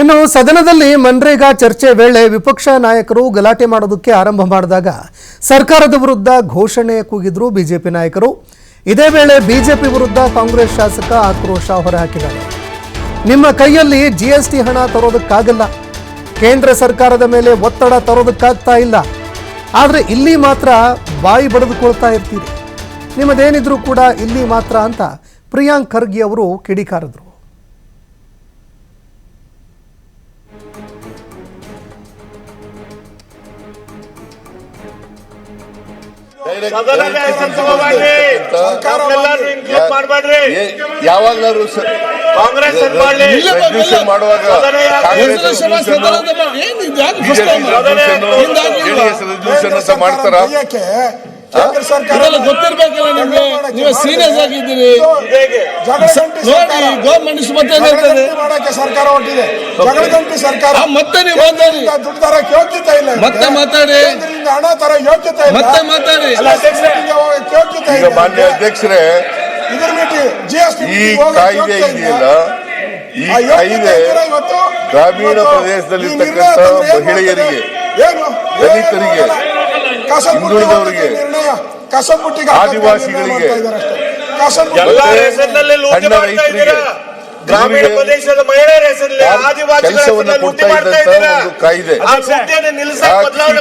ಇನ್ನು ಸದನದಲ್ಲಿ ಮನ್ರೇಗಾ ಚರ್ಚೆ ವೇಳೆ ವಿಪಕ್ಷ ನಾಯಕರು ಗಲಾಟೆ ಮಾಡೋದಕ್ಕೆ ಆರಂಭ ಮಾಡಿದಾಗ ಸರ್ಕಾರದ ವಿರುದ್ಧ ಘೋಷಣೆ ಕೂಗಿದ್ರು ಬಿಜೆಪಿ ನಾಯಕರು. ಇದೇ ವೇಳೆ ಬಿಜೆಪಿ ವಿರುದ್ಧ ಕಾಂಗ್ರೆಸ್ ಶಾಸಕ ಆಕ್ರೋಶ ಹೊರಹಾಕಿದ್ದಾರೆ. ನಿಮ್ಮ ಕೈಯಲ್ಲಿ ಜಿಎಸ್ಟಿ ಹಣ ತರೋದಕ್ಕಾಗಲ್ಲ, ಕೇಂದ್ರ ಸರ್ಕಾರದ ಮೇಲೆ ಒತ್ತಡ ತರೋದಕ್ಕಾಗ್ತಾ ಇಲ್ಲ, ಆದರೆ ಇಲ್ಲಿ ಮಾತ್ರ ಬಾಯಿ ಬಡಿದುಕೊಳ್ತಾ ಇರ್ತೀರಿ, ನಿಮ್ಮದೇನಿದ್ರು ಕೂಡ ಇಲ್ಲಿ ಮಾತ್ರ ಅಂತ ಪ್ರಿಯಾಂಕ್ ಖರ್ಗೆ ಅವರು ಕಿಡಿಕಾರಿದ್ರು. ಯಾವಾಗ್ಲಾರು ಕಾಂಗ್ರೆಸ್ ಮಾಡುವಾಗ ಮಾಡ್ತಾರ. ಗೊತ್ತಿರ್ಬೇಕಲ್ಲ ನಿಮ್ಗೆ, ನೀವು ಸೀರಿಯಸ್ ಆಗಿದ್ದೀರಿ. ಗೌರ್ಮೆಂಟ್ ಸರ್ಕಾರ ಹೊಟ್ಟಿದೆ, ಜಗಳಗಂಟಿ ಸರ್ಕಾರ. ಮತ್ತೆ ನೀವು ಮಾತಾಡಿ, ದುಡ್ಡು ತರಕ್ಕೆ ಯೋಗ್ಯತೆ ಇಲ್ಲ. ಮತ್ತೆ ಮಾತಾಡಿ, ಹಣ ತರ ಯೋಗ್ಯತೆ ಇಲ್ಲ. ಮತ್ತೆ ಮಾತಾಡಿ. ಈಗ ಮಾನ್ಯ ಅಧ್ಯಕ್ಷರೇ, ಈ ಕಾಯ್ದೆ ಇದೆಯಲ್ಲ, ಈ ಕಾಯ್ದೆ ಗ್ರಾಮೀಣ ಪ್ರದೇಶದಲ್ಲಿರ್ತಕ್ಕಂಥ ಮಹಿಳೆಯರಿಗೆ, ದಲಿತರಿಗೆ, ಹಿಂದುಳಿದವರಿಗೆ, ಆದಿವಾಸಿಗಳಿಗೆ, ಸಣ್ಣ ರೈತರಿಗೆ ಗ್ರಾಮೀಣ ಪ್ರದೇಶದ ಮಹಿಳೆಯರ ಹೆಸರಲ್ಲಿ ಕೆಲಸವನ್ನು ಕೊಡ್ತಾ ಇದ್ದಂತ ಒಂದು ಕಾಯ್ದೆ.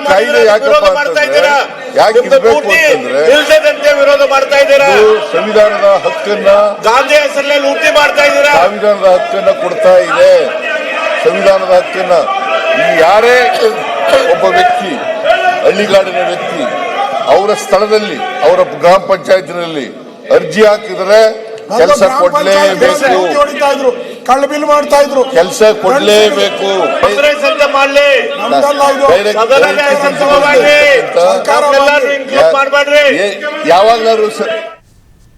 ಕಾಯ್ದೆ ಯಾಕಪ್ಪ ಅಂತಂದ್ರೆ, ಯಾಕೆ ಇರ್ಬೇಕು ಅಂತಂದ್ರೆ, ವಿರೋಧ ಮಾಡ್ತಾ ಇದ್ದೀರಾ. ಸಂವಿಧಾನದ ಹಕ್ಕನ್ನ, ಗಾಂಧಿ ಹೆಸರಲ್ಲಿ ಲೂಟಿ ಮಾಡ್ತಾ ಇದ್ದೀರಾ. ಸಂವಿಧಾನದ ಹಕ್ಕನ್ನ ಕೊಡ್ತಾ ಇದೆ. ಸಂವಿಧಾನದ ಹಕ್ಕನ್ನ ಈ ಯಾರೇ ಒಬ್ಬ ವ್ಯಕ್ತಿ, ಹಳ್ಳಿಗಾಡಿನ ವ್ಯಕ್ತಿ, ಅವರ ಸ್ಥಳದಲ್ಲಿ, ಅವರ ಗ್ರಾಮ ಪಂಚಾಯತ್ನಲ್ಲಿ ಅರ್ಜಿ ಹಾಕಿದ್ರೆ ಕೆಲಸ ಕೊಡ್ಲೇಬೇಕು, ಕಳ್ಳಬಿಲ್ ಮಾಡ್ತಾ ಇದ್ರು, ಕೆಲಸ ಕೊಡ್ಲೇಬೇಕು. ಯಾವಾಗ್ಲಾರು